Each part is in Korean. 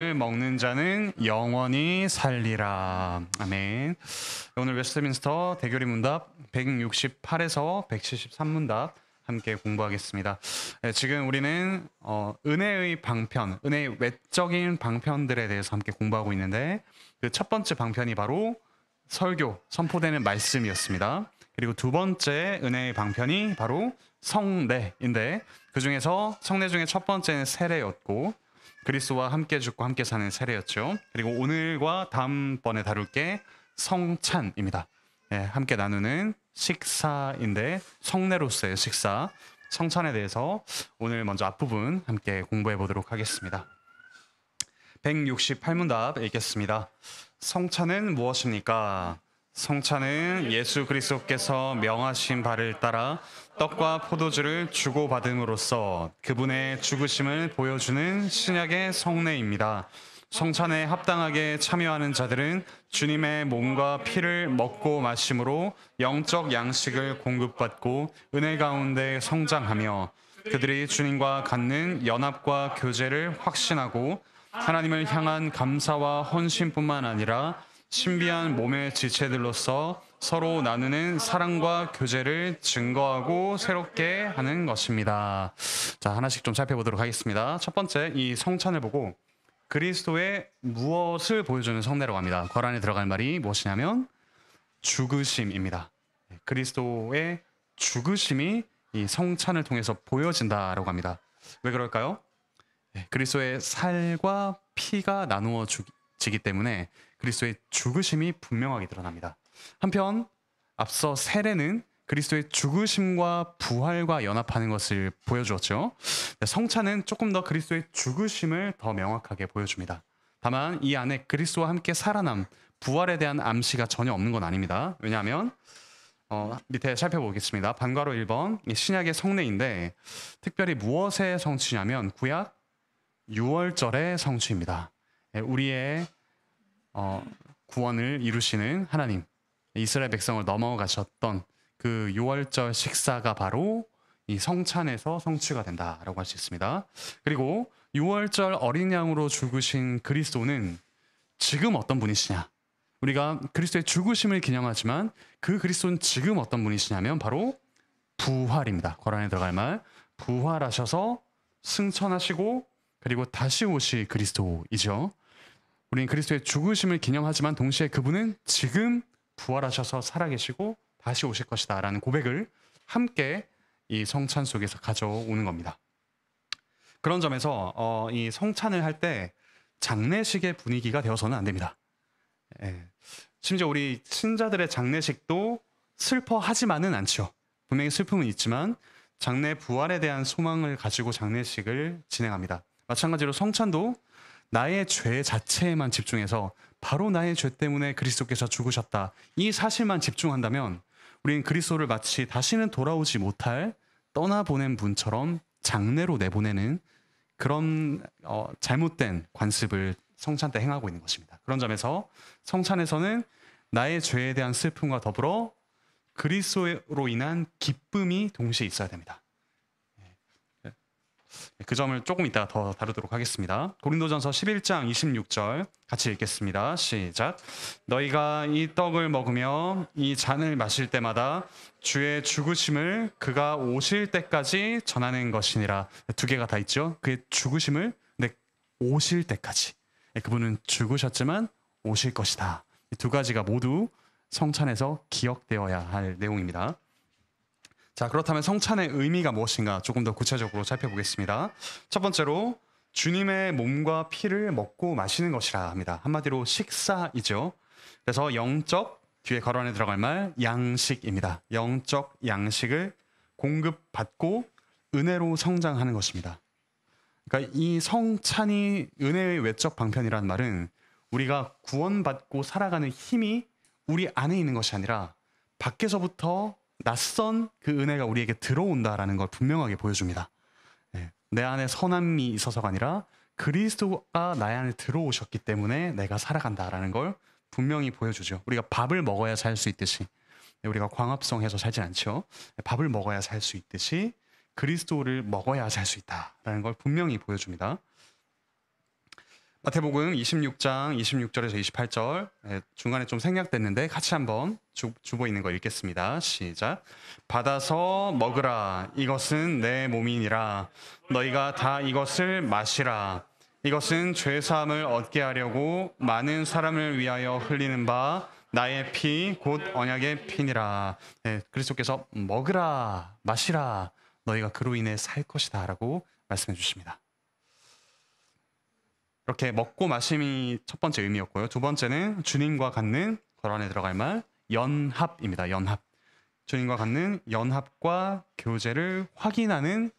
먹는 자는 영원히 살리라. 아멘. 오늘 웨스트민스터 대교리 문답 168에서 173문답 함께 공부하겠습니다. 지금 우리는 은혜의 방편, 은혜의 외적인 방편들에 대해서 함께 공부하고 있는데 그 첫 번째 방편이 바로 설교, 선포되는 말씀이었습니다. 그리고 두 번째 은혜의 방편이 바로 성례인데 그 중에서 성례 중에 첫 번째는 세례였고 그리스도와 함께 죽고 함께 사는 세례였죠. 그리고 오늘과 다음번에 다룰 게 성찬입니다. 함께 나누는 식사인데 성례로서의 식사, 성찬에 대해서 오늘 먼저 앞부분 함께 공부해 보도록 하겠습니다. 168문답 읽겠습니다. 성찬은 무엇입니까? 성찬은 예수 그리스도께서 명하신 바를 따라 떡과 포도주를 주고받음으로써 그분의 죽으심을 보여주는 신약의 성례입니다. 성찬에 합당하게 참여하는 자들은 주님의 몸과 피를 먹고 마심으로 영적 양식을 공급받고 은혜 가운데 성장하며 그들이 주님과 갖는 연합과 교제를 확신하고 하나님을 향한 감사와 헌신뿐만 아니라 신비한 몸의 지체들로서 서로 나누는 사랑과 교제를 증거하고 새롭게 하는 것입니다. 자, 하나씩 좀 살펴보도록 하겠습니다. 첫 번째, 이 성찬을 보고 그리스도의 무엇을 보여주는 성례라고 합니다. 거란에 들어갈 말이 무엇이냐면 죽으심입니다. 그리스도의 죽으심이 이 성찬을 통해서 보여진다라고 합니다. 왜 그럴까요? 그리스도의 살과 피가 나누어지기 때문에 그리스도의 죽으심이 분명하게 드러납니다. 한편 앞서 세례는 그리스도의 죽으심과 부활과 연합하는 것을 보여주었죠. 성찬은 조금 더 그리스도의 죽으심을 더 명확하게 보여줍니다. 다만 이 안에 그리스도와 함께 살아남, 부활에 대한 암시가 전혀 없는 건 아닙니다. 왜냐하면 밑에 살펴보겠습니다. 반괄호 1번 신약의 성례인데 특별히 무엇의 성취냐면 구약 6월절의 성취입니다. 우리의 구원을 이루시는 하나님, 이스라엘 백성을 넘어가셨던 그 6월절 식사가 바로 이 성찬에서 성취가 된다라고 할 수 있습니다. 그리고 6월절 어린 양으로 죽으신 그리스도는 지금 어떤 분이시냐? 우리가 그리스도의 죽으심을 기념하지만 그 그리스도는 지금 어떤 분이시냐면 바로 부활입니다. 거란에 들어갈 말 부활하셔서 승천하시고 그리고 다시 오실 그리스도이죠. 우리는 그리스도의 죽으심을 기념하지만 동시에 그분은 지금 부활하셔서 살아계시고 다시 오실 것이다 라는 고백을 함께 이 성찬 속에서 가져오는 겁니다. 그런 점에서 이 성찬을 할 때 장례식의 분위기가 되어서는 안 됩니다. 심지어 우리 신자들의 장례식도 슬퍼하지만은 않죠. 분명히 슬픔은 있지만 장래 부활에 대한 소망을 가지고 장례식을 진행합니다. 마찬가지로 성찬도 나의 죄 자체에만 집중해서 바로 나의 죄 때문에 그리스도께서 죽으셨다. 이 사실만 집중한다면 우리는 그리스도를 마치 다시는 돌아오지 못할 떠나보낸 분처럼 장례로 내보내는 그런 잘못된 관습을 성찬 때 행하고 있는 것입니다. 그런 점에서 성찬에서는 나의 죄에 대한 슬픔과 더불어 그리스도로 인한 기쁨이 동시에 있어야 됩니다. 그 점을 조금 이따 더 다루도록 하겠습니다. 고린도전서 11장 26절 같이 읽겠습니다. 시작. 너희가 이 떡을 먹으며 이 잔을 마실 때마다 주의 죽으심을 그가 오실 때까지 전하는 것이니라. 두 개가 다 있죠. 그의 죽으심을 오실 때까지. 그분은 죽으셨지만 오실 것이다. 이 두 가지가 모두 성찬에서 기억되어야 할 내용입니다. 자, 그렇다면 성찬의 의미가 무엇인가 조금 더 구체적으로 살펴보겠습니다. 첫 번째로 주님의 몸과 피를 먹고 마시는 것이라 합니다. 한마디로 식사이죠. 그래서 영적, 뒤에 거론에 들어갈 말 양식입니다. 영적 양식을 공급받고 은혜로 성장하는 것입니다. 그러니까 이 성찬이 은혜의 외적 방편이라는 말은 우리가 구원받고 살아가는 힘이 우리 안에 있는 것이 아니라 밖에서부터 낯선 그 은혜가 우리에게 들어온다라는 걸 분명하게 보여줍니다. 내 안에 선함이 있어서가 아니라 그리스도가 나의 안에 들어오셨기 때문에 내가 살아간다라는 걸 분명히 보여주죠. 우리가 밥을 먹어야 살 수 있듯이 우리가 광합성해서 살진 않죠. 밥을 먹어야 살 수 있듯이 그리스도를 먹어야 살 수 있다라는 걸 분명히 보여줍니다. 마태복음 26장 26절에서 28절 중간에 좀 생략됐는데 같이 한번 주보 있는 거 읽겠습니다. 시작. 받아서 먹으라. 이것은 내 몸이니라. 너희가 다 이것을 마시라. 이것은 죄사함을 얻게 하려고 많은 사람을 위하여 흘리는 바 나의 피 곧 언약의 피니라. 그리스도께서 먹으라 마시라 너희가 그로 인해 살 것이다 라고 말씀해 주십니다. 이렇게 먹고 마심이 첫 번째 의미였고요. 두 번째는 주님과 갖는 거란에 들어갈 말 연합입니다. 연합. 주님과 갖는 연합과 교제를 확인하는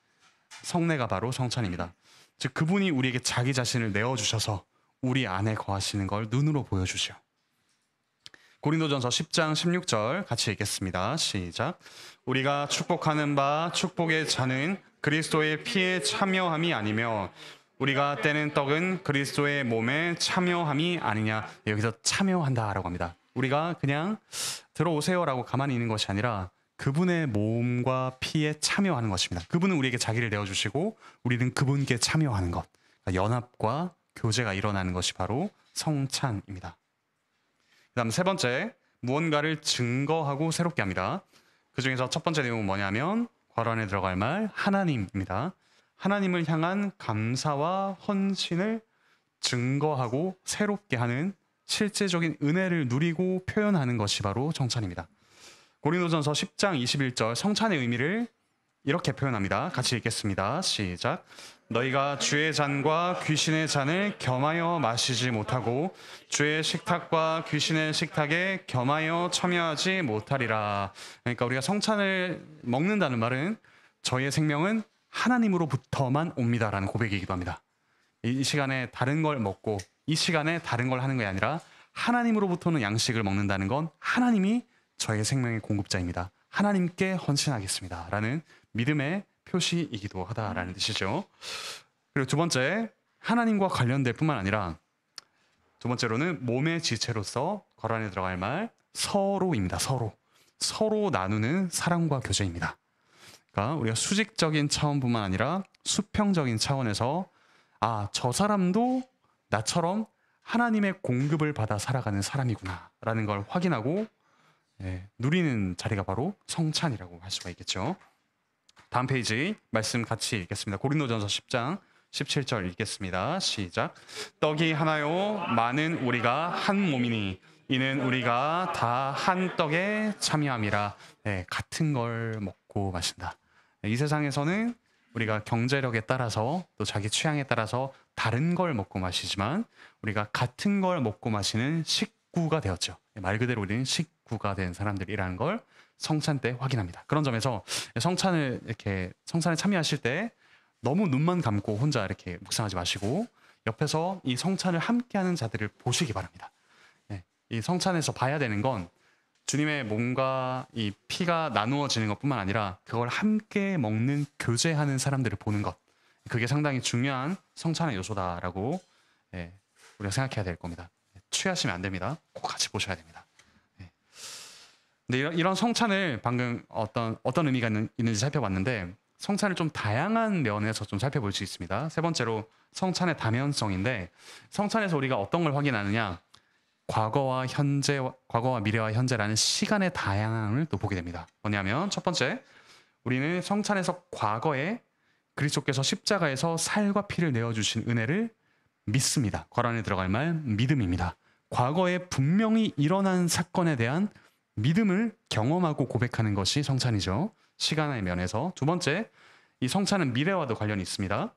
성례가 바로 성찬입니다. 즉 그분이 우리에게 자기 자신을 내어주셔서 우리 안에 거하시는 걸 눈으로 보여주시오. 고린도전서 10장 16절 같이 읽겠습니다. 시작. 우리가 축복하는 바 축복의 잔은 그리스도의 피에 참여함이 아니며 우리가 떼는 떡은 그리스도의 몸에 참여함이 아니냐. 여기서 참여한다라고 합니다. 우리가 그냥 들어오세요라고 가만히 있는 것이 아니라 그분의 몸과 피에 참여하는 것입니다. 그분은 우리에게 자기를 내어주시고 우리는 그분께 참여하는 것. 그러니까 연합과 교제가 일어나는 것이 바로 성찬입니다. 그 다음 세 번째, 무언가를 증거하고 새롭게 합니다. 그 중에서 첫 번째 내용은 뭐냐면 괄호 안에 들어갈 말 하나님입니다. 하나님을 향한 감사와 헌신을 증거하고 새롭게 하는 실제적인 은혜를 누리고 표현하는 것이 바로 성찬입니다. 고린도전서 10장 21절 성찬의 의미를 이렇게 표현합니다. 같이 읽겠습니다. 시작. 너희가 주의 잔과 귀신의 잔을 겸하여 마시지 못하고 주의 식탁과 귀신의 식탁에 겸하여 참여하지 못하리라. 그러니까 우리가 성찬을 먹는다는 말은 저희의 생명은 하나님으로부터만 옵니다라는 고백이기도 합니다. 이 시간에 다른 걸 먹고 이 시간에 다른 걸 하는 게 아니라 하나님으로부터는 양식을 먹는다는 건 하나님이 저의 생명의 공급자입니다. 하나님께 헌신하겠습니다 라는 믿음의 표시이기도 하다라는 뜻이죠. 그리고 두 번째, 하나님과 관련될 뿐만 아니라 두 번째로는 몸의 지체로서 괄호 안에 들어갈 말 서로입니다. 서로 나누는 사랑과 교제입니다. 그러니까 우리가 수직적인 차원뿐만 아니라 수평적인 차원에서 저 사람도 나처럼 하나님의 공급을 받아 살아가는 사람이구나 라는 걸 확인하고 누리는 자리가 바로 성찬이라고 할 수가 있겠죠. 다음 페이지 말씀 같이 읽겠습니다. 고린도전서 10장 17절 읽겠습니다. 시작. 떡이 하나요 많은 우리가 한 몸이니 이는 우리가 다 한 떡에 참여함이라. 같은 걸 먹고 마신다. 이 세상에서는 우리가 경제력에 따라서 또 자기 취향에 따라서 다른 걸 먹고 마시지만 우리가 같은 걸 먹고 마시는 식구가 되었죠. 말 그대로 우리는 식구가 된 사람들이라는 걸 성찬 때 확인합니다. 그런 점에서 성찬을 참여하실 때 너무 눈만 감고 혼자 이렇게 묵상하지 마시고 옆에서 이 성찬을 함께하는 자들을 보시기 바랍니다. 이 성찬에서 봐야 되는 건 주님의 몸과 이 피가 나누어지는 것뿐만 아니라 그걸 함께 먹는 교제하는 사람들을 보는 것. 그게 상당히 중요한 성찬의 요소다라고 우리가 생각해야 될 겁니다. 취하시면 안 됩니다. 꼭 같이 보셔야 됩니다. 근데 이런 성찬을 방금 어떤 의미가 있는지 살펴봤는데 성찬을 좀 다양한 면에서 좀 살펴볼 수 있습니다. 세 번째로 성찬의 다면성인데 성찬에서 우리가 어떤 걸 확인하느냐? 과거와 미래와 현재라는 시간의 다양함을 또 보게 됩니다. 뭐냐면 첫 번째, 우리는 성찬에서 과거에 그리스도께서 십자가에서 살과 피를 내어주신 은혜를 믿습니다. 괄호 안에 들어갈 말 믿음입니다. 과거에 분명히 일어난 사건에 대한 믿음을 경험하고 고백하는 것이 성찬이죠. 시간의 면에서. 두 번째, 이 성찬은 미래와도 관련이 있습니다.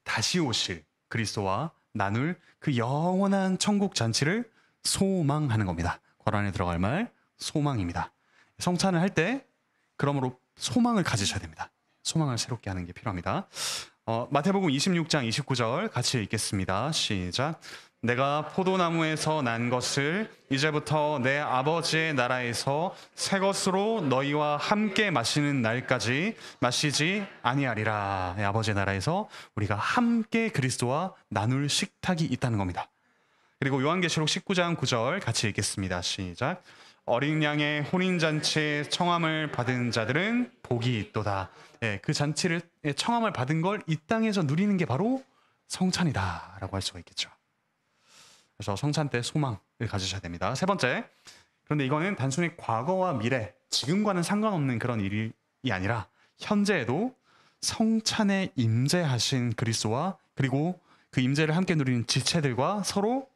다시 오실 그리스도와 나눌 그 영원한 천국 잔치를 소망하는 겁니다. 괄호 안에 들어갈 말 소망입니다. 성찬을 할 때 그러므로 소망을 가지셔야 됩니다. 소망을 새롭게 하는 게 필요합니다. 마태복음 26장 29절 같이 읽겠습니다. 시작. 내가 포도나무에서 난 것을 이제부터 내 아버지의 나라에서 새 것으로 너희와 함께 마시는 날까지 마시지 아니하리라. 아버지의 나라에서 우리가 함께 그리스도와 나눌 식탁이 있다는 겁니다. 그리고 요한계시록 19장 9절 같이 읽겠습니다. 시작. 어린 양의 혼인잔치에 청함을 받은 자들은 복이 있도다. 그 잔치를 청함을 받은 걸 이 땅에서 누리는 게 바로 성찬이다라고 할 수가 있겠죠. 그래서 성찬 때 소망을 가지셔야 됩니다. 세 번째, 그런데 이거는 단순히 과거와 미래, 지금과는 상관없는 그런 일이 아니라 현재에도 성찬에 임재하신 그리스도와 그리고 그 임재를 함께 누리는 지체들과 서로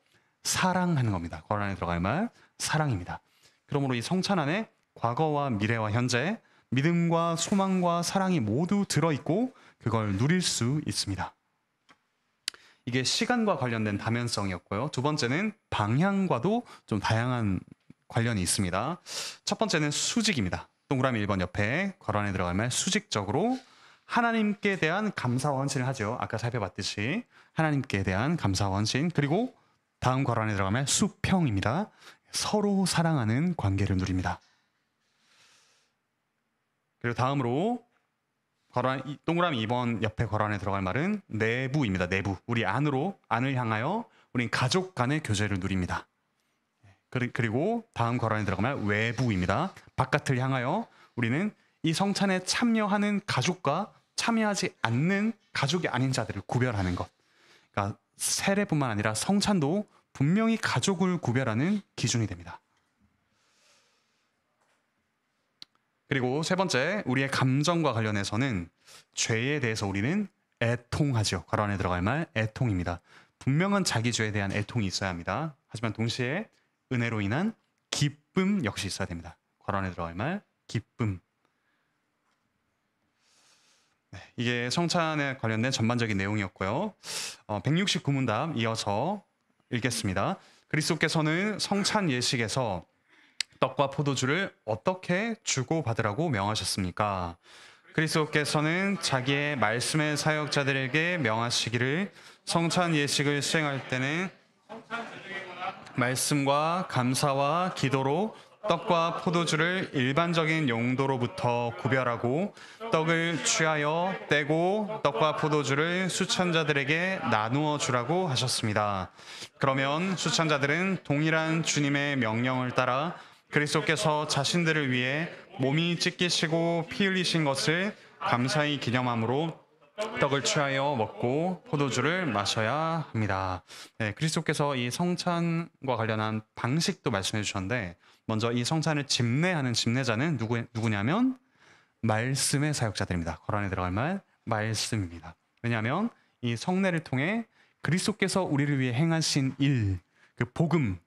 사랑하는 겁니다. 거란 안에 들어갈 말 사랑입니다. 그러므로 이 성찬 안에 과거와 미래와 현재, 믿음과 소망과 사랑이 모두 들어있고 그걸 누릴 수 있습니다. 이게 시간과 관련된 다면성이었고요. 두 번째는 방향과도 좀 다양한 관련이 있습니다. 첫 번째는 수직입니다. 동그라미 1번 옆에 괄호 안에 들어갈 말 수직적으로 하나님께 대한 감사와 헌신을 하죠. 아까 살펴봤듯이 하나님께 대한 감사와 헌신. 그리고 다음 괄호 안에 들어갈 말 수평입니다. 서로 사랑하는 관계를 누립니다. 그리고 다음으로 동그라미 2번 옆에 괄호 안에 들어갈 말은 내부입니다. 내부. 우리 안을 향하여 우린 가족 간의 교제를 누립니다. 그리고 다음 괄호 안에 들어갈 말 외부입니다. 바깥을 향하여 우리는 이 성찬에 참여하는 가족과 참여하지 않는 가족이 아닌 자들을 구별하는 것. 그러니까 세례뿐만 아니라 성찬도 분명히 가족을 구별하는 기준이 됩니다. 그리고 세 번째, 우리의 감정과 관련해서는 죄에 대해서 우리는 애통하죠. 괄호 안에 들어갈 말 애통입니다. 분명한 자기 죄에 대한 애통이 있어야 합니다. 하지만 동시에 은혜로 인한 기쁨 역시 있어야 됩니다. 괄호 안에 들어갈 말 기쁨. 네, 이게 성찬에 관련된 전반적인 내용이었고요. 169문답 이어서 읽겠습니다. 그리스도께서는 성찬 예식에서 떡과 포도주를 어떻게 주고받으라고 명하셨습니까? 그리스도께서는 자기의 말씀의 사역자들에게 명하시기를 성찬 예식을 수행할 때는 말씀과 감사와 기도로 떡과 포도주를 일반적인 용도로부터 구별하고 떡을 취하여 떼고 떡과 포도주를 수찬자들에게 나누어 주라고 하셨습니다. 그러면 수찬자들은 동일한 주님의 명령을 따라 그리스도께서 자신들을 위해 몸이 찢기시고 피 흘리신 것을 감사히 기념함으로 떡을 취하여 먹고 포도주를 마셔야 합니다. 네, 그리스도께서 이 성찬과 관련한 방식도 말씀해 주셨는데 먼저 이 성찬을 집례하는 집례자는 누구냐면 말씀의 사역자들입니다. 괄호 안에 들어갈 말 말씀입니다. 왜냐하면 이 성례를 통해 그리스도께서 우리를 위해 행하신 일, 그 복음,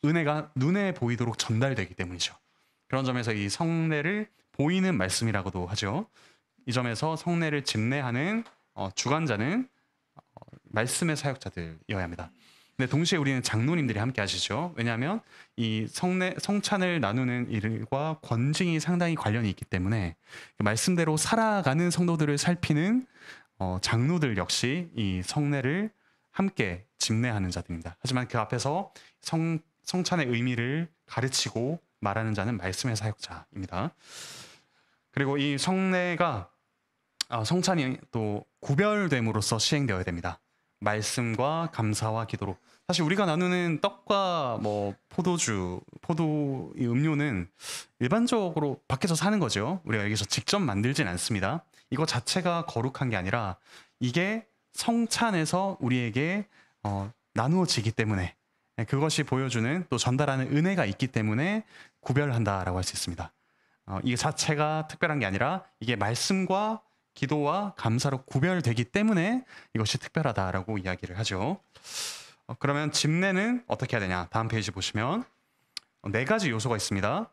은혜가 눈에 보이도록 전달되기 때문이죠. 그런 점에서 이 성례를 보이는 말씀이라고도 하죠. 이 점에서 성례를 집례하는 주관자는 말씀의 사역자들이어야 합니다. 근데 동시에 우리는 장로님들이 함께 하시죠. 왜냐하면 이 성찬을 나누는 일과 권징이 상당히 관련이 있기 때문에 그 말씀대로 살아가는 성도들을 살피는 장로들 역시 이 성례를 함께 집례하는 자들입니다. 하지만 그 앞에서 성찬의 의미를 가르치고 말하는 자는 말씀의 사역자입니다. 그리고 이 성찬이 또 구별됨으로써 시행되어야 됩니다. 말씀과 감사와 기도로. 사실 우리가 나누는 떡과 포도주, 이 음료는 일반적으로 밖에서 사는 거죠. 우리가 여기서 직접 만들진 않습니다. 이거 자체가 거룩한 게 아니라 이게 성찬에서 우리에게 나누어지기 때문에 그것이 보여주는 또 전달하는 은혜가 있기 때문에 구별한다라고 할 수 있습니다. 이 자체가 특별한 게 아니라 이게 말씀과 기도와 감사로 구별되기 때문에 이것이 특별하다라고 이야기를 하죠. 그러면 집례는 어떻게 해야 되냐? 다음 페이지 보시면 4가지 요소가 있습니다.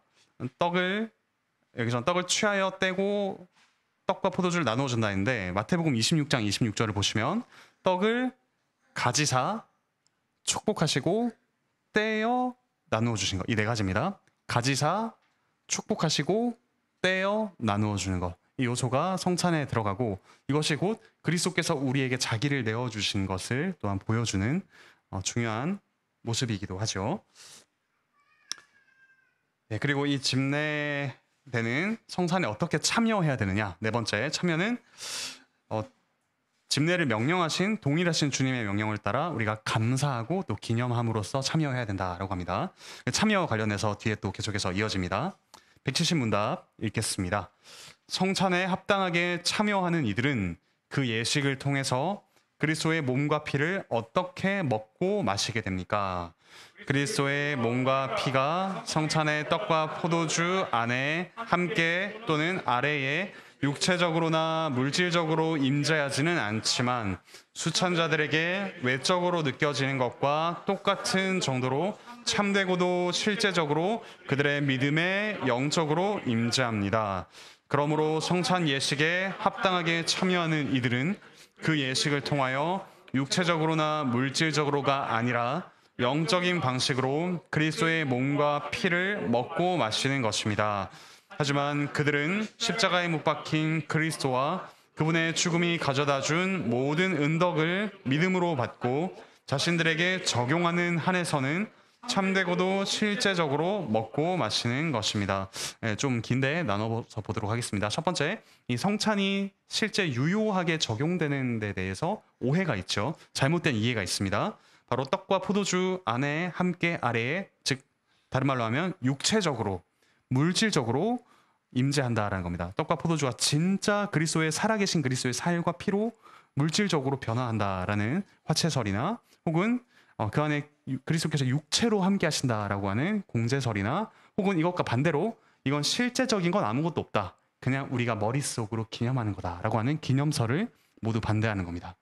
여기서 떡을 취하여 떼고 떡과 포도주를 나누어 준다 했는데 마태복음 26장 26절을 보시면 떡을 가지사 축복하시고 떼어 나누어 주신 것. 이 4가지입니다. 가지사 축복하시고 떼어 나누어 주는 것. 이 요소가 성찬에 들어가고 이것이 곧 그리스도께서 우리에게 자기를 내어주신 것을 또한 보여주는 중요한 모습이기도 하죠. 네, 그리고 이 집례되는 성찬에 어떻게 참여해야 되느냐. 4번째, 참여는 집례를 명령하신 동일하신 주님의 명령을 따라 우리가 감사하고 또 기념함으로써 참여해야 된다라고 합니다. 참여와 관련해서 뒤에 또 계속해서 이어집니다. 170문답 읽겠습니다. 성찬에 합당하게 참여하는 이들은 그 예식을 통해서 그리스도의 몸과 피를 어떻게 먹고 마시게 됩니까? 그리스도의 몸과 피가 성찬의 떡과 포도주 안에 함께 또는 아래에 육체적으로나 물질적으로 임재하지는 않지만 수찬자들에게 외적으로 느껴지는 것과 똑같은 정도로 참되고도 실제적으로 그들의 믿음에 영적으로 임재합니다. 그러므로 성찬 예식에 합당하게 참여하는 이들은 그 예식을 통하여 육체적으로나 물질적으로가 아니라 영적인 방식으로 그리스도의 몸과 피를 먹고 마시는 것입니다. 하지만 그들은 십자가에 못 박힌 그리스도와 그분의 죽음이 가져다 준 모든 은덕을 믿음으로 받고 자신들에게 적용하는 한에서는 참되고도 실제적으로 먹고 마시는 것입니다. 좀 긴데 나눠서 보도록 하겠습니다. 첫 번째, 이 성찬이 실제 유효하게 적용되는 데 대해서 오해가 있죠. 잘못된 이해가 있습니다. 바로 떡과 포도주 안에 함께 아래에, 즉 다른 말로 하면 육체적으로, 물질적으로 임재한다라는 겁니다. 떡과 포도주가 진짜 그리스도의 살아계신 그리스도의 살과 피로 물질적으로 변화한다라는 화채설이나 혹은 그 안에 그리스도께서 육체로 함께 하신다라고 하는 공제설이나 혹은 이것과 반대로 이건 실제적인 건 아무것도 없다. 그냥 우리가 머릿속으로 기념하는 거다라고 하는 기념설을 모두 반대하는 겁니다.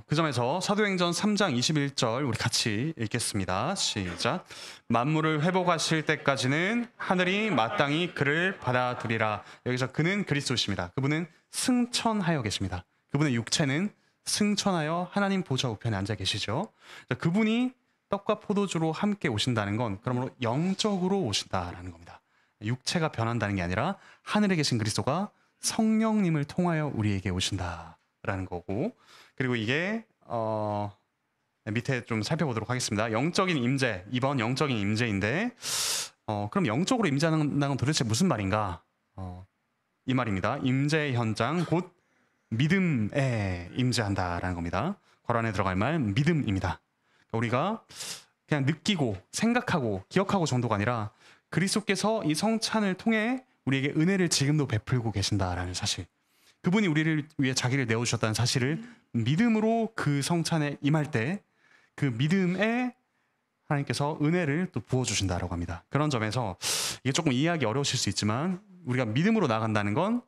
그 점에서 사도행전 3장 21절 우리 같이 읽겠습니다. 시작. 만물을 회복하실 때까지는 하늘이 마땅히 그를 받아들이라. 여기서 그는 그리스도십니다. 그분은 승천하여 계십니다. 그분의 육체는 승천하여 하나님 보좌 우편에 앉아 계시죠. 그분이 떡과 포도주로 함께 오신다는 건 그러므로 영적으로 오신다라는 겁니다. 육체가 변한다는 게 아니라 하늘에 계신 그리스도가 성령님을 통하여 우리에게 오신다라는 거고, 그리고 이게 밑에 좀 살펴보도록 하겠습니다. 영적인 임재, 이번 영적인 임재인데 그럼 영적으로 임재하는 건 도대체 무슨 말인가? 이 말입니다. 임재 현장 곧 믿음에 임재한다라는 겁니다. 괄호 안에 들어갈 말 믿음입니다. 우리가 그냥 느끼고 생각하고 기억하고 정도가 아니라 그리스도께서 이 성찬을 통해 우리에게 은혜를 지금도 베풀고 계신다라는 사실, 그분이 우리를 위해 자기를 내어주셨다는 사실을 믿음으로 그 성찬에 임할 때 그 믿음에 하나님께서 은혜를 또 부어주신다라고 합니다. 그런 점에서 이게 조금 이해하기 어려우실 수 있지만 우리가 믿음으로 나간다는 건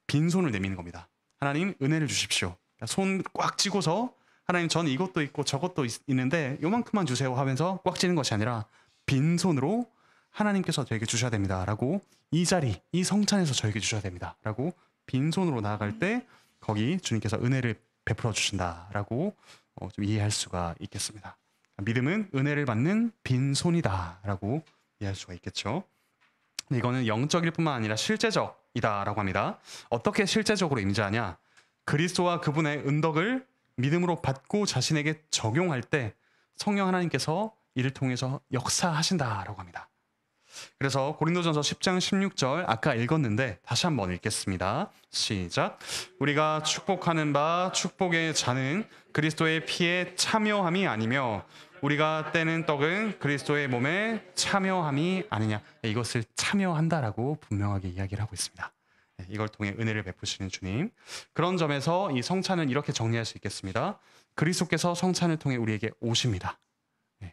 빈손을 내미는 겁니다. 하나님 은혜를 주십시오. 손 꽉 쥐고서 하나님 저는 이것도 있고 저것도 있는데 요만큼만 주세요 하면서 꽉 쥐는 것이 아니라 빈손으로 하나님께서 저에게 주셔야 됩니다 라고, 이 자리, 이 성찬에서 저에게 주셔야 됩니다 라고 빈손으로 나아갈 때 거기 주님께서 은혜를 베풀어 주신다라고 좀 이해할 수가 있겠습니다. 믿음은 은혜를 받는 빈손이다라고 이해할 수가 있겠죠. 근데 이거는 영적일 뿐만 아니라 실제적이다라고 합니다. 어떻게 실제적으로 임재하냐? 그리스도와 그분의 은덕을 믿음으로 받고 자신에게 적용할 때 성령 하나님께서 이를 통해서 역사하신다라고 합니다. 그래서 고린도전서 10장 16절 아까 읽었는데 다시 한번 읽겠습니다. 시작. 우리가 축복하는 바 축복의 자는 그리스도의 피에 참여함이 아니며 우리가 떼는 떡은 그리스도의 몸에 참여함이 아니냐. 이것을 참여한다라고 분명하게 이야기를 하고 있습니다. 이걸 통해 은혜를 베푸시는 주님. 그런 점에서 이 성찬을 이렇게 정리할 수 있겠습니다. 그리스도께서 성찬을 통해 우리에게 오십니다.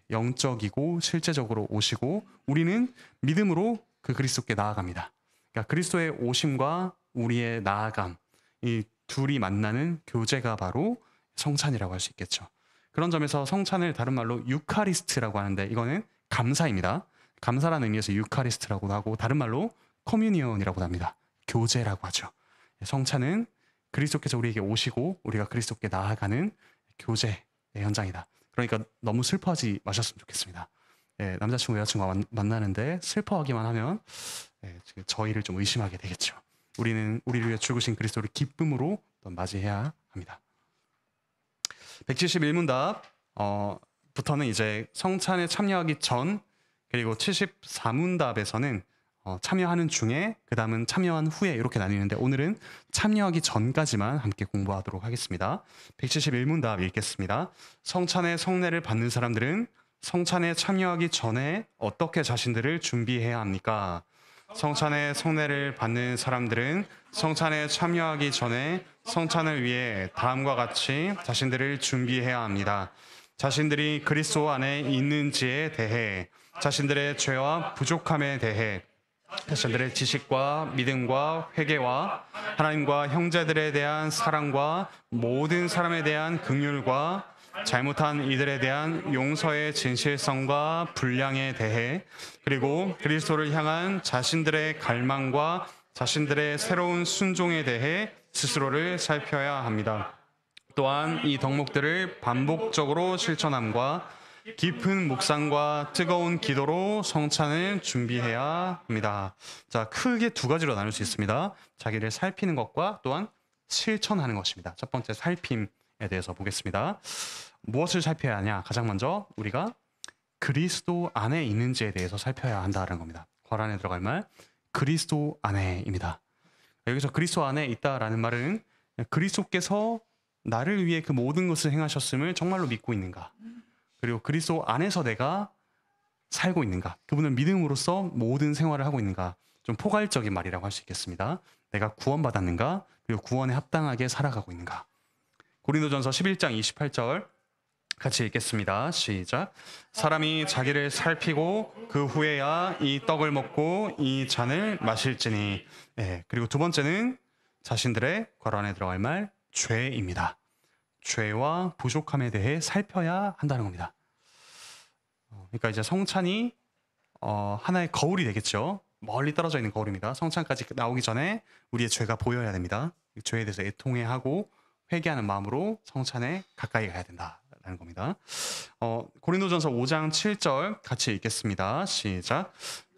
영적이고 실제적으로 오시고 우리는 믿음으로 그 그리스도께 나아갑니다. 그러니까 그리스도의 오심과 우리의 나아감, 이 둘이 만나는 교제가 바로 성찬이라고 할 수 있겠죠. 그런 점에서 성찬을 다른 말로 유카리스트라고 하는데 이거는 감사입니다. 감사라는 의미에서 유카리스트라고도 하고 다른 말로 커뮤니언이라고도 합니다. 교제라고 하죠. 성찬은 그리스도께서 우리에게 오시고 우리가 그리스도께 나아가는 교제의 현장이다. 그러니까 너무 슬퍼하지 마셨으면 좋겠습니다. 남자친구, 여자친구가 만나는데 슬퍼하기만 하면 저희를 좀 의심하게 되겠죠. 우리는 우리를 위해 죽으신 그리스도를 기쁨으로 또 맞이해야 합니다. 171문답 부터는 이제 성찬에 참여하기 전, 그리고 74문답에서는 참여하는 중에, 그 다음은 참여한 후에 이렇게 나뉘는데 오늘은 참여하기 전까지만 함께 공부하도록 하겠습니다. 171문답 읽겠습니다. 성찬의 성례를 받는 사람들은 성찬에 참여하기 전에 어떻게 자신들을 준비해야 합니까? 성찬의 성례를 받는 사람들은 성찬에 참여하기 전에 성찬을 위해 다음과 같이 자신들을 준비해야 합니다. 자신들이 그리스도 안에 있는지에 대해, 자신들의 죄와 부족함에 대해, 자신들의 지식과 믿음과 회개와 하나님과 형제들에 대한 사랑과 모든 사람에 대한 긍휼과 잘못한 이들에 대한 용서의 진실성과 분량에 대해, 그리고 그리스도를 향한 자신들의 갈망과 자신들의 새로운 순종에 대해 스스로를 살펴야 합니다. 또한 이 덕목들을 반복적으로 실천함과 깊은 묵상과 뜨거운 기도로 성찬을 준비해야 합니다. 자, 크게 두 가지로 나눌 수 있습니다. 자기를 살피는 것과 또한 실천하는 것입니다. 첫 번째, 살핌에 대해서 보겠습니다. 무엇을 살펴야 하냐? 가장 먼저 우리가 그리스도 안에 있는지에 대해서 살펴야 한다는 겁니다. 괄 안에 들어갈 말, 그리스도 안에입니다. 여기서 그리스도 안에 있다라는 말은 그리스도께서 나를 위해 그 모든 것을 행하셨음을 정말로 믿고 있는가? 그리고 그리스도 안에서 내가 살고 있는가? 그분을 믿음으로써 모든 생활을 하고 있는가? 좀 포괄적인 말이라고 할 수 있겠습니다. 내가 구원받았는가? 그리고 구원에 합당하게 살아가고 있는가? 고린도전서 11장 28절 같이 읽겠습니다. 시작. 사람이 자기를 살피고 그 후에야 이 떡을 먹고 이 잔을 마실지니. 그리고 두 번째는 자신들의 괄 안에 들어갈 말, 죄입니다. 죄와 부족함에 대해 살펴야 한다는 겁니다. 그러니까 이제 성찬이 하나의 거울이 되겠죠. 멀리 떨어져 있는 거울입니다. 성찬까지 나오기 전에 우리의 죄가 보여야 됩니다. 죄에 대해서 애통해하고 회개하는 마음으로 성찬에 가까이 가야 된다라는 겁니다. 고린도전서 5장 7절 같이 읽겠습니다. 시작.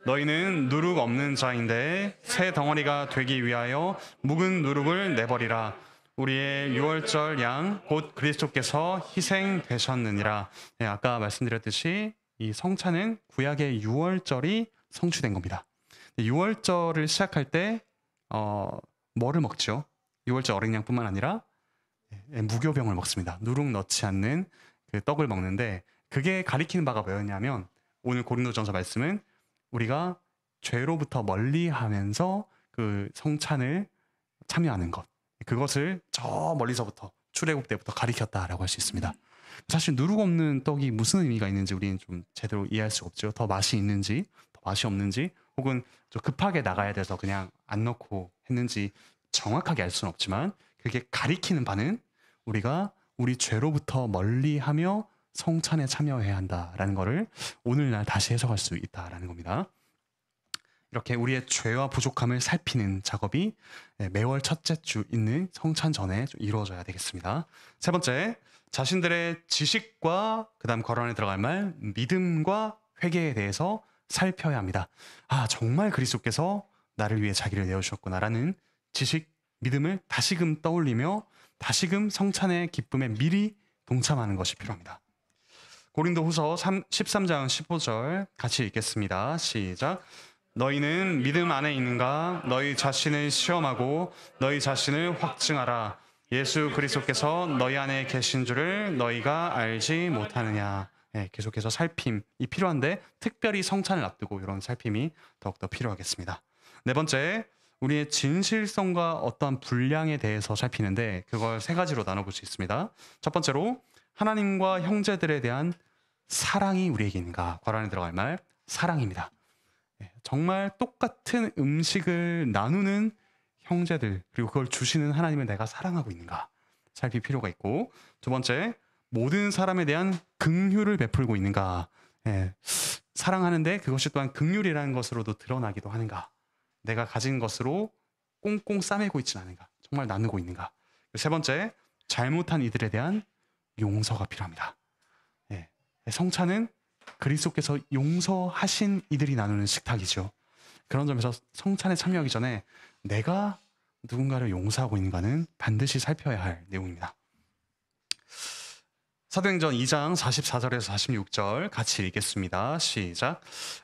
너희는 누룩 없는 자인데 새 덩어리가 되기 위하여 묵은 누룩을 내버리라. 우리의 유월절 양 곧 그리스도께서 희생되셨느니라. 아까 말씀드렸듯이 이 성찬은 구약의 유월절이 성취된 겁니다. 유월절을 시작할 때 뭐를 먹죠? 유월절 어린 양뿐만 아니라 무교병을 먹습니다. 누룩 넣지 않는 그 떡을 먹는데, 그게 가리키는 바가 뭐였냐면 오늘 고린도전서 말씀은 우리가 죄로부터 멀리하면서 그 성찬을 참여하는 것, 그것을 저 멀리서부터 출애굽 때부터 가리켰다라고 할 수 있습니다. 사실 누룩 없는 떡이 무슨 의미가 있는지 우리는 좀 제대로 이해할 수가 없죠. 더 맛이 있는지, 더 맛이 없는지, 혹은 좀 급하게 나가야 돼서 그냥 안 넣고 했는지 정확하게 알 수는 없지만, 그게 가리키는 바는 우리가 우리 죄로부터 멀리하며 성찬에 참여해야 한다라는 것을 오늘날 다시 해석할 수 있다라는 겁니다. 이렇게 우리의 죄와 부족함을 살피는 작업이 매월 첫째 주 있는 성찬 전에 좀 이루어져야 되겠습니다. 세 번째, 자신들의 지식과 그다음 괄호 안에 들어갈 말, 믿음과 회개에 대해서 살펴야 합니다. 아, 정말 그리스도께서 나를 위해 자기를 내어주셨구나라는 지식, 믿음을 다시금 떠올리며 다시금 성찬의 기쁨에 미리 동참하는 것이 필요합니다. 고린도후서 13장 15절 같이 읽겠습니다. 시작. 너희는 믿음 안에 있는가? 너희 자신을 시험하고 너희 자신을 확증하라. 예수 그리스도께서 너희 안에 계신 줄을 너희가 알지 못하느냐. 계속해서 살핌이 필요한데, 특별히 성찬을 앞두고 이런 살핌이 더욱더 필요하겠습니다. 네 번째, 우리의 진실성과 어떠한 분량에 대해서 살피는데, 그걸 세 가지로 나눠볼 수 있습니다. 첫 번째로 하나님과 형제들에 대한 사랑이 우리에게 있는가? 괄호 안에 들어갈 말, 사랑입니다. 정말 똑같은 음식을 나누는 형제들, 그리고 그걸 주시는 하나님을 내가 사랑하고 있는가 살필 필요가 있고, 두 번째, 모든 사람에 대한 긍휼을 베풀고 있는가. 사랑하는데 그것이 또한 긍휼이라는 것으로도 드러나기도 하는가. 내가 가진 것으로 꽁꽁 싸매고 있지는 않은가. 정말 나누고 있는가. 세 번째, 잘못한 이들에 대한 용서가 필요합니다. 성찬은 그리스도께서 용서하신 이들이 나누는 식탁이죠. 그런 점에서 성찬에 참여하기 전에 내가 누군가를 용서하고 있는가는 반드시 살펴야 할 내용입니다. 사도행전 2장 44절에서 46절 같이 읽겠습니다. 시작.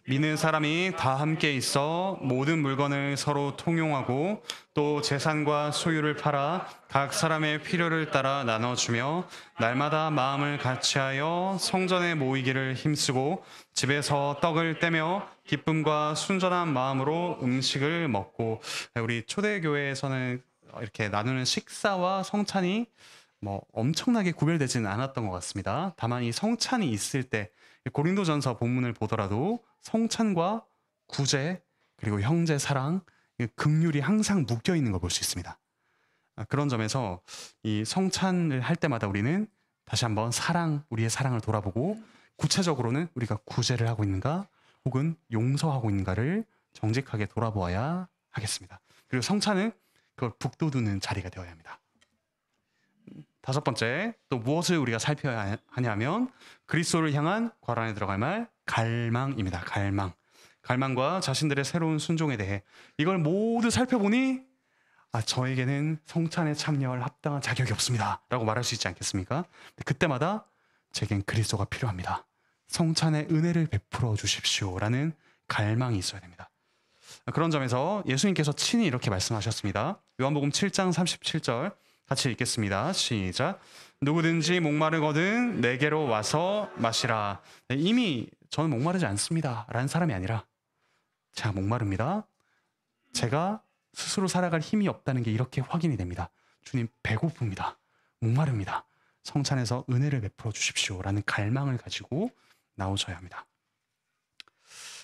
믿는 사람이 다 함께 있어 모든 물건을 서로 통용하고 또 재산과 소유를 팔아 각 사람의 필요를 따라 나눠주며 날마다 마음을 같이하여 성전에 모이기를 힘쓰고 집에서 떡을 떼며 기쁨과 순전한 마음으로 음식을 먹고, 우리 초대교회에서는 이렇게 나누는 식사와 성찬이 엄청나게 구별되지는 않았던 것 같습니다. 다만 이 성찬이 있을 때 고린도전서 본문을 보더라도 성찬과 구제 그리고 형제 사랑, 긍휼이 항상 묶여 있는 걸 볼 수 있습니다. 그런 점에서 이 성찬을 할 때마다 우리는 다시 한번 우리의 사랑을 돌아보고, 구체적으로는 우리가 구제를 하고 있는가 혹은 용서하고 있는가를 정직하게 돌아보아야 하겠습니다. 그리고 성찬은 그걸 북돋우는 자리가 되어야 합니다. 다섯 번째, 또 무엇을 우리가 살펴야 하냐면 그리스도를 향한 괄 안에 들어갈 말 갈망입니다. 갈망과 자신들의 새로운 순종에 대해 이걸 모두 살펴보니 저에게는 성찬에 참여할 합당한 자격이 없습니다 라고 말할 수 있지 않겠습니까? 그때마다 제겐 그리스도가 필요합니다. 성찬의 은혜를 베풀어 주십시오 라는 갈망이 있어야 됩니다. 그런 점에서 예수님께서 친히 이렇게 말씀하셨습니다. 요한복음 7장 37절 같이 읽겠습니다. 시작. 누구든지 목마르거든 내게로 와서 마시라. 이미 저는 목마르지 않습니다 라는 사람이 아니라 제가 목마릅니다. 제가 스스로 살아갈 힘이 없다는 게 이렇게 확인이 됩니다. 주님 배고픕니다. 목마릅니다. 성찬에서 은혜를 베풀어 주십시오 라는 갈망을 가지고 나오셔야 합니다.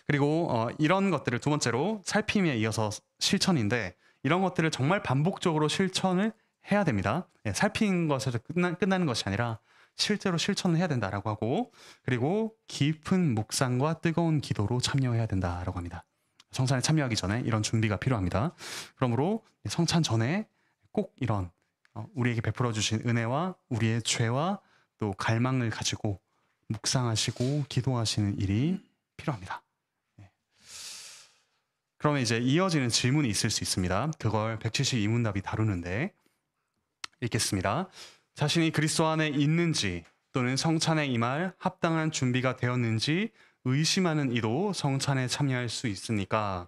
그리고 이런 것들을 두 번째로 살핌에 이어서 실천인데, 이런 것들을 정말 반복적으로 실천을 해야 됩니다. 살핀 것에서 끝나는 것이 아니라 실제로 실천을 해야 된다라고 하고, 그리고 깊은 묵상과 뜨거운 기도로 참여해야 된다라고 합니다. 성찬에 참여하기 전에 이런 준비가 필요합니다. 그러므로 성찬 전에 꼭 이런 우리에게 베풀어 주신 은혜와 우리의 죄와 또 갈망을 가지고 묵상하시고 기도하시는 일이 필요합니다. 그러면 이제 이어지는 질문이 있을 수 있습니다. 그걸 172문답이 다루는데, 읽겠습니다. 자신이 그리스도 안에 있는지 또는 성찬에 임할 합당한 준비가 되었는지 의심하는 이도 성찬에 참여할 수 있으니까,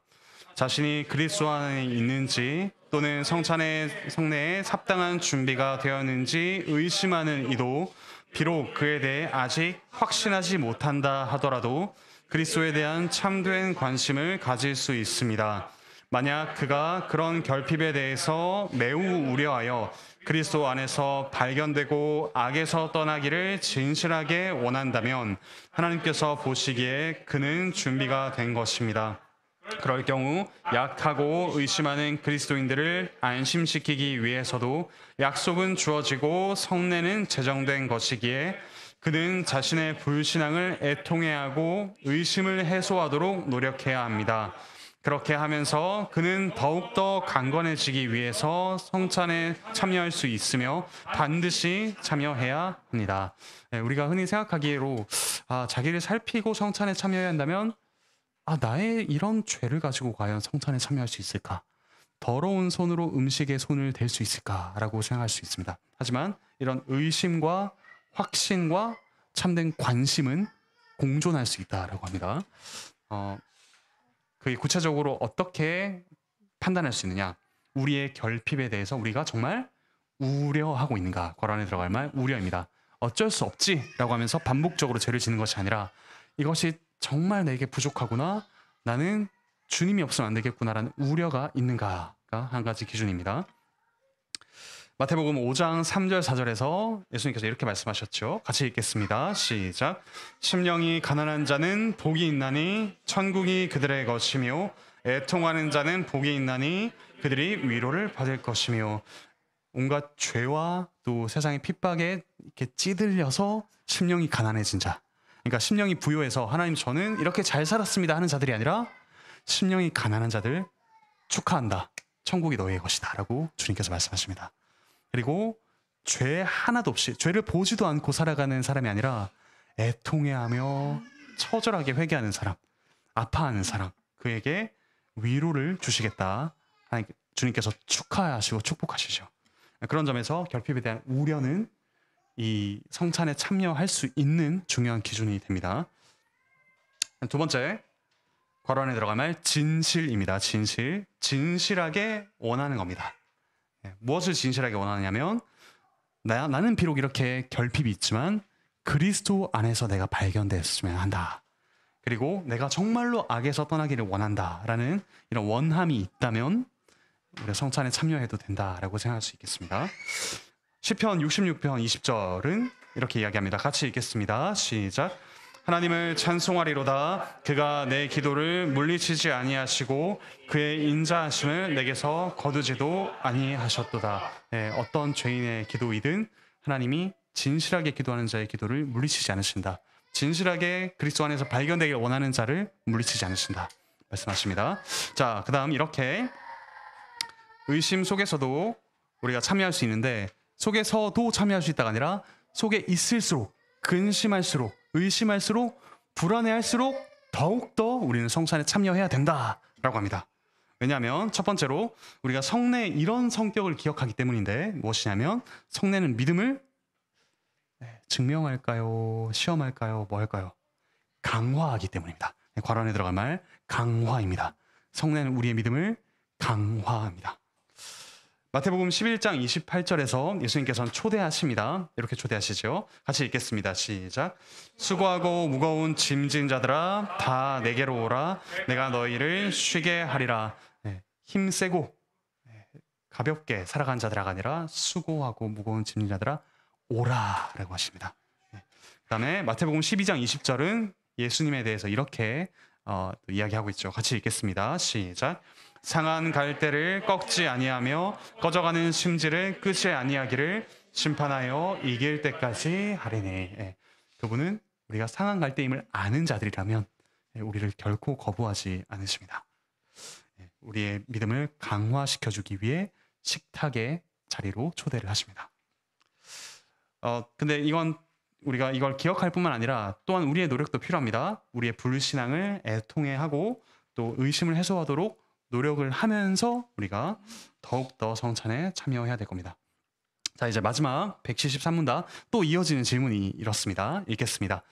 자신이 그리스도 안에 있는지 또는 성내에 합당한 준비가 되었는지 의심하는 이도 비록 그에 대해 아직 확신하지 못한다 하더라도 그리스도에 대한 참된 관심을 가질 수 있습니다. 만약 그가 그런 결핍에 대해서 매우 우려하여 그리스도 안에서 발견되고 악에서 떠나기를 진실하게 원한다면 하나님께서 보시기에 그는 준비가 된 것입니다. 그럴 경우 약하고 의심하는 그리스도인들을 안심시키기 위해서도 약속은 주어지고 성례는 제정된 것이기에 그는 자신의 불신앙을 애통해하고 의심을 해소하도록 노력해야 합니다. 그렇게 하면서 그는 더욱더 강건해지기 위해서 성찬에 참여할 수 있으며 반드시 참여해야 합니다. 우리가 흔히 생각하기로 자기를 살피고 성찬에 참여해야 한다면 나의 이런 죄를 가지고 과연 성찬에 참여할 수 있을까? 더러운 손으로 음식에 손을 댈 수 있을까라고 생각할 수 있습니다. 하지만 이런 의심과 확신과 참된 관심은 공존할 수 있다라고 합니다. 그게 구체적으로 어떻게 판단할 수 있느냐? 우리의 결핍에 대해서 우리가 정말 우려하고 있는가? 괄 안에 들어갈 말 우려입니다. 어쩔 수 없지라고 하면서 반복적으로 죄를 지는 것이 아니라 이것이 정말 내게 부족하구나, 나는 주님이 없으면 안 되겠구나라는 우려가 있는가가 한 가지 기준입니다. 마태복음 5장 3절 4절에서 예수님께서 이렇게 말씀하셨죠. 같이 읽겠습니다. 시작. 심령이 가난한 자는 복이 있나니 천국이 그들의 것이며 애통하는 자는 복이 있나니 그들이 위로를 받을 것이며. 온갖 죄와 또 세상의 핍박에 이렇게 찌들려서 심령이 가난해진 자, 그러니까 심령이 부요해서 하나님 저는 이렇게 잘 살았습니다 하는 자들이 아니라 심령이 가난한 자들 축하한다, 천국이 너희의 것이다 라고 주님께서 말씀하십니다. 그리고 죄 하나도 없이 죄를 보지도 않고 살아가는 사람이 아니라 애통해하며 처절하게 회개하는 사람, 아파하는 사람, 그에게 위로를 주시겠다, 주님께서 축하하시고 축복하시죠. 그런 점에서 결핍에 대한 우려는 이 성찬에 참여할 수 있는 중요한 기준이 됩니다. 두 번째, 괄호 안에 들어갈 말 진실입니다. 진실하게 원하는 겁니다. 무엇을 진실하게 원하느냐면 나는 비록 이렇게 결핍이 있지만 그리스도 안에서 내가 발견되었으면 한다. 그리고 내가 정말로 악에서 떠나기를 원한다라는 이런 원함이 있다면 우리가 성찬에 참여해도 된다라고 생각할 수 있겠습니다. 시편 66편 20절은 이렇게 이야기합니다. 같이 읽겠습니다. 시작. 하나님을 찬송하리로다. 그가 내 기도를 물리치지 아니하시고 그의 인자하심을 내게서 거두지도 아니하셨도다. 어떤 죄인의 기도이든 하나님이 진실하게 기도하는 자의 기도를 물리치지 않으신다. 진실하게 그리스도 안에서 발견되길 원하는 자를 물리치지 않으신다 말씀하십니다. 자, 그 다음 이렇게 의심 속에서도 우리가 참여할 수 있는데, 속에서도 참여할 수 있다가 아니라 속에 있을수록, 근심할수록, 의심할수록, 불안해할수록 더욱더 우리는 성찬에 참여해야 된다라고 합니다. 왜냐하면 첫 번째로 우리가 성례의 이런 성격을 기억하기 때문인데, 무엇이냐면 성례는 믿음을 증명할까요? 시험할까요? 뭐 할까요? 강화하기 때문입니다. 괄호 안에 들어갈 말 강화입니다. 성례는 우리의 믿음을 강화합니다. 마태복음 11장 28절에서 예수님께서는 초대하십니다. 이렇게 초대하시죠. 같이 읽겠습니다. 시작. 수고하고 무거운 짐진 자들아 다 내게로 오라. 내가 너희를 쉬게 하리라. 힘세고 가볍게 살아간 자들아가 아니라 수고하고 무거운 짐진 자들아 오라라고 하십니다. 그 다음에 마태복음 12장 20절은 예수님에 대해서 이렇게 이야기하고 있죠. 같이 읽겠습니다. 시작. 상한 갈대를 꺾지 아니하며 꺼져가는 심지를 끄지 아니하기를 심판하여 이길 때까지 하리니. 그분은 우리가 상한 갈대임을 아는 자들이라면 우리를 결코 거부하지 않으십니다. 우리의 믿음을 강화시켜주기 위해 식탁의 자리로 초대를 하십니다. 근데 우리가 이걸 기억할 뿐만 아니라 또한 우리의 노력도 필요합니다. 우리의 불신앙을 애통해하고 또 의심을 해소하도록 노력을 하면서 우리가 더욱더 성찬에 참여해야 될 겁니다. 자, 이제 마지막 173문답 또 이어지는 질문이 이렇습니다. 읽겠습니다.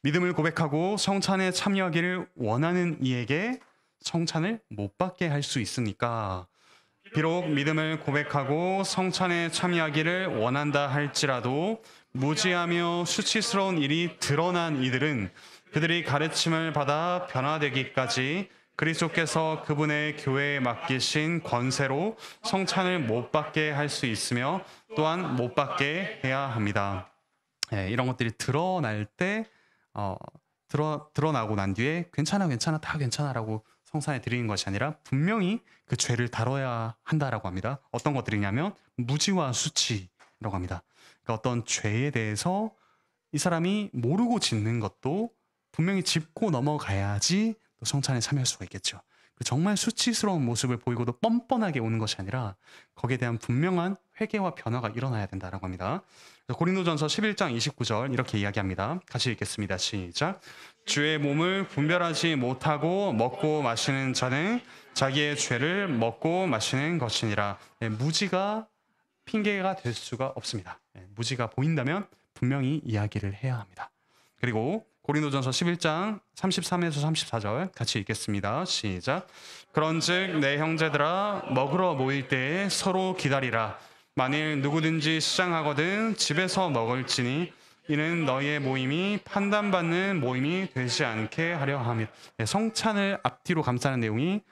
믿음을 고백하고 성찬에 참여하기를 원하는 이에게 성찬을 못 받게 할 수 있습니까? 비록 믿음을 고백하고 성찬에 참여하기를 원한다 할지라도 무지하며 수치스러운 일이 드러난 이들은 그들이 가르침을 받아 변화되기까지 그리스도께서 그분의 교회에 맡기신 권세로 성찬을 못 받게 할 수 있으며 또한 못 받게 해야 합니다. 이런 것들이 드러날 때 드러나고 난 뒤에 괜찮아 다 괜찮아라고 성찬에 드리는 것이 아니라 분명히 그 죄를 다뤄야 한다라고 합니다. 어떤 것들이냐면 무지와 수치라고 합니다. 그러니까 어떤 죄에 대해서 이 사람이 모르고 짓는 것도 분명히 짚고 넘어가야지 또 성찬에 참여할 수가 있겠죠. 정말 수치스러운 모습을 보이고도 뻔뻔하게 오는 것이 아니라 거기에 대한 분명한 회개와 변화가 일어나야 된다라고 합니다. 고린도전서 11장 29절 이렇게 이야기합니다. 같이 읽겠습니다. 시작. 주의 몸을 분별하지 못하고 먹고 마시는 자는 자기의 죄를 먹고 마시는 것이니라. 무지가 핑계가 될 수가 없습니다. 무지가 보인다면 분명히 이야기를 해야 합니다. 그리고 고린도전서 11장 33에서 34절 같이 읽겠습니다. 시작. 그런즉 내 형제들아 먹으러 모일 때에 서로 기다리라. 만일 누구든지 시장하거든 집에서 먹을지니 이는 너희의 모임이 판단받는 모임이 되지 않게 하려 함이라. 성찬을 앞뒤로 감싸는 내용이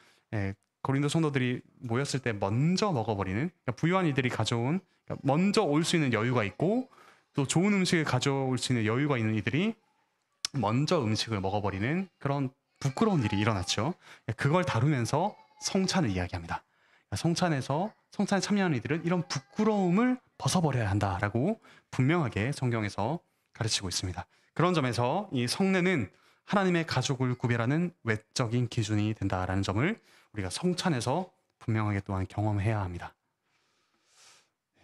고린도 성도들이 모였을 때 먼저 먹어버리는, 그러니까 부유한 이들이 가져온, 그러니까 먼저 올 수 있는 여유가 있고 또 좋은 음식을 가져올 수 있는 여유가 있는 이들이 먼저 음식을 먹어버리는 그런 부끄러운 일이 일어났죠. 그걸 다루면서 성찬을 이야기합니다. 성찬에 참여하는 이들은 이런 부끄러움을 벗어버려야 한다라고 분명하게 성경에서 가르치고 있습니다. 그런 점에서 이 성례는 하나님의 가족을 구별하는 외적인 기준이 된다라는 점을 우리가 성찬에서 분명하게 또한 경험해야 합니다.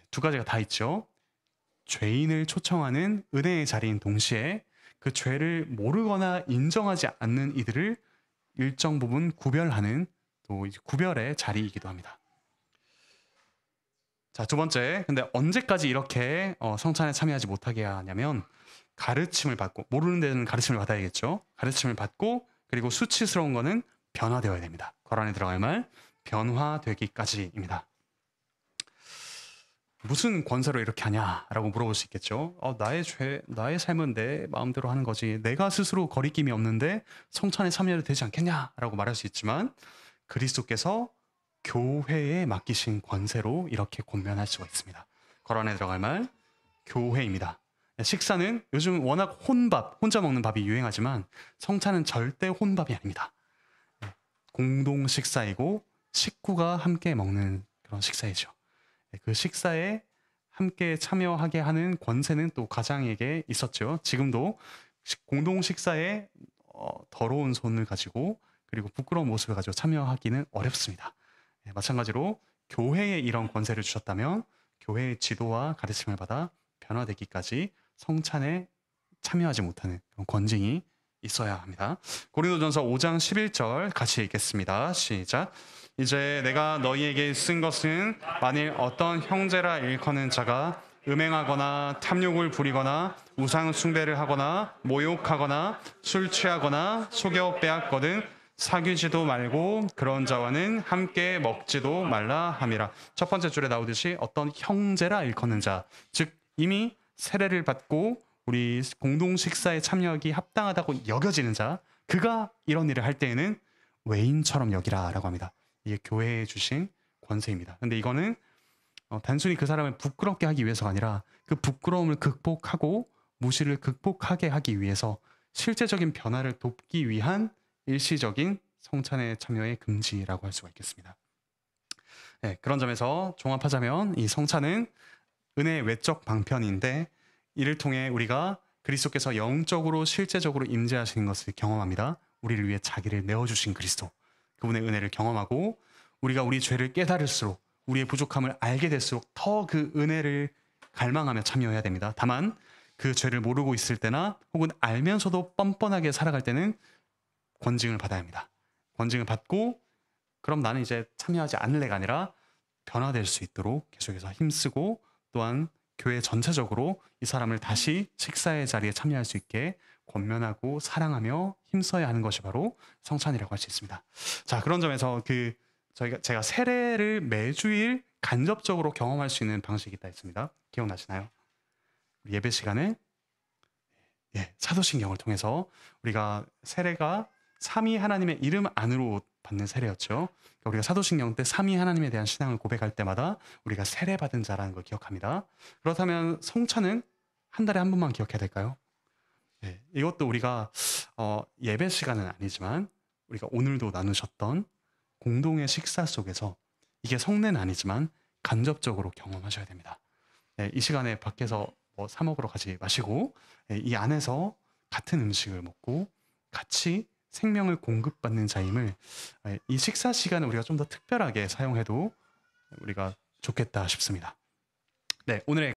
두 가지가 다 있죠. 죄인을 초청하는 은혜의 자리인 동시에 그 죄를 모르거나 인정하지 않는 이들을 일정 부분 구별하는 또 구별의 자리이기도 합니다. 자, 두 번째. 근데 언제까지 이렇게 성찬에 참여하지 못하게 하냐면 가르침을 받고, 모르는 데는 가르침을 받아야겠죠. 가르침을 받고, 그리고 수치스러운 거는 변화되어야 됩니다. 거란에 들어갈 말 변화되기까지입니다. 무슨 권세로 이렇게 하냐라고 물어볼 수 있겠죠. 나의 삶은 내 마음대로 하는 거지. 내가 스스로 거리낌이 없는데 성찬에 참여해도 되지 않겠냐라고 말할 수 있지만 그리스도께서 교회에 맡기신 권세로 이렇게 권면할 수가 있습니다. 거란에 들어갈 말 교회입니다. 식사는 요즘 워낙 혼자 먹는 밥이 유행하지만 성찬은 절대 혼밥이 아닙니다. 공동 식사이고 식구가 함께 먹는 그런 식사이죠. 그 식사에 함께 참여하게 하는 권세는 또 가장에게 있었죠. 지금도 공동 식사에 더러운 손을 가지고 그리고 부끄러운 모습을 가지고 참여하기는 어렵습니다. 마찬가지로 교회에 이런 권세를 주셨다면 교회의 지도와 가르침을 받아 변화되기까지 성찬에 참여하지 못하는 그런 권징이 있어야 합니다. 고린도전서 5장 11절 같이 읽겠습니다. 시작. 이제 내가 너희에게 쓴 것은 만일 어떤 형제라 일컫는 자가 음행하거나 탐욕을 부리거나 우상 숭배를 하거나 모욕하거나 술 취하거나 속여 빼앗거든 사귀지도 말고 그런 자와는 함께 먹지도 말라 함이라. 첫 번째 줄에 나오듯이 어떤 형제라 일컫는 자, 즉 이미 세례를 받고 우리 공동 식사에 참여하기 합당하다고 여겨지는 자, 그가 이런 일을 할 때에는 외인처럼 여기라라고 합니다. 이게 교회에 주신 권세입니다. 근데 이거는 단순히 그 사람을 부끄럽게 하기 위해서가 아니라 그 부끄러움을 극복하고 무시를 극복하게 하기 위해서 실제적인 변화를 돕기 위한 일시적인 성찬에 참여의 금지라고 할 수가 있겠습니다. 네, 그런 점에서 종합하자면 이 성찬은 은혜의 외적 방편인데 이를 통해 우리가 그리스도께서 영적으로 실제적으로 임재하시는 것을 경험합니다. 우리를 위해 자기를 내어주신 그리스도, 그분의 은혜를 경험하고 우리가 우리 죄를 깨달을수록 우리의 부족함을 알게 될수록 더 그 은혜를 갈망하며 참여해야 됩니다. 다만 그 죄를 모르고 있을 때나 혹은 알면서도 뻔뻔하게 살아갈 때는 권징을 받아야 합니다. 권징을 받고 그럼 나는 이제 참여하지 않을래가 아니라 변화될 수 있도록 계속해서 힘쓰고 또한 교회 전체적으로 이 사람을 다시 식사의 자리에 참여할 수 있게 권면하고 사랑하며 힘써야 하는 것이 바로 성찬이라고 할 수 있습니다. 자, 그런 점에서 제가 세례를 매주일 간접적으로 경험할 수 있는 방식이 있다 했습니다. 기억나시나요? 예배 시간에 사도신경을 통해서 우리가 세례가 삼위 하나님의 이름 안으로 받는 세례였죠. 그러니까 우리가 사도신경 때 삼위 하나님에 대한 신앙을 고백할 때마다 우리가 세례받은 자라는 걸 기억합니다. 그렇다면 성찬은 한 달에 한 번만 기억해야 될까요? 이것도 우리가 예배 시간은 아니지만 우리가 오늘도 나누셨던 공동의 식사 속에서 이게 성례는 아니지만 간접적으로 경험하셔야 됩니다. 이 시간에 밖에서 사 먹으러 가지 마시고 이 안에서 같은 음식을 먹고 같이 생명을 공급받는 자임을 이 식사 시간을 우리가 좀 더 특별하게 사용해도 우리가 좋겠다 싶습니다. 네, 오늘의